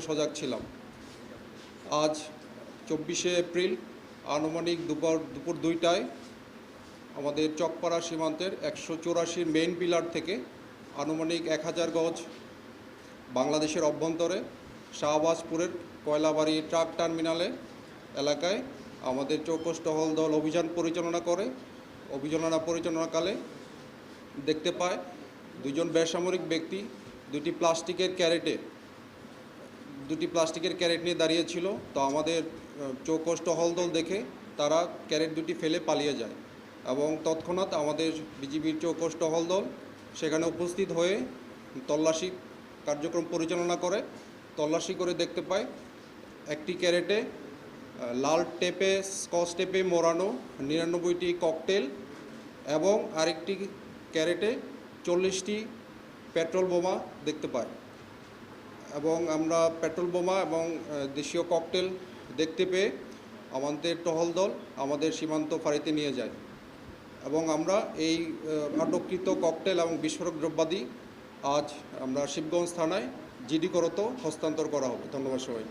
সজাগ ছিলাম। আজ 24শে এপ্রিল আনুমানিক দুপুর 2টায় আমাদের চকপাড়া সীমান্তের 184 মেইন পিলার থেকে আনুমানিক 1000 গজ বাংলাদেশের অভ্যন্তরে শাহবাজপুরের কয়লাবাড়ি ট্রাক টার্মিনালে এলাকায় আমাদের চৌকস টহল দল অভিযান পরিচালনাকালে দেখতে পায় দুজন বেসামরিক ব্যক্তি দুটি প্লাস্টিকের ক্যারেট নিয়ে দাঁড়িয়েছিল। তো আমাদের চৌকস টহল দল দেখে তারা ক্যারেট দুটি ফেলে পালিয়ে যায় এবং তৎক্ষণাৎ আমাদের বিজিবির চৌকস টহল দল সেখানে উপস্থিত হয়ে তল্লাশি কার্যক্রম পরিচালনা করে। তল্লাশি করে দেখতে পায় একটি ক্যারেটে লাল টেপে স্কচ টেপে মোড়ানো 99টি ককটেল এবং আরেকটি ক্যারেটে 40টি পেট্রোল বোমা দেখতে পাই এবং আমরা পেট্রোল বোমা এবং দেশীয় ককটেল দেখতে পেয়ে আমাদের টহল দল আমাদের সীমান্ত ফাঁড়িতে নিয়ে যায় এবং আমরা এই আটককৃত ককটেল এবং বিস্ফোরক দ্রব্যাদি আজ আমরা শিবগঞ্জ থানায় জিডি করত হস্তান্তর করা হবে। ধন্যবাদ সবাই।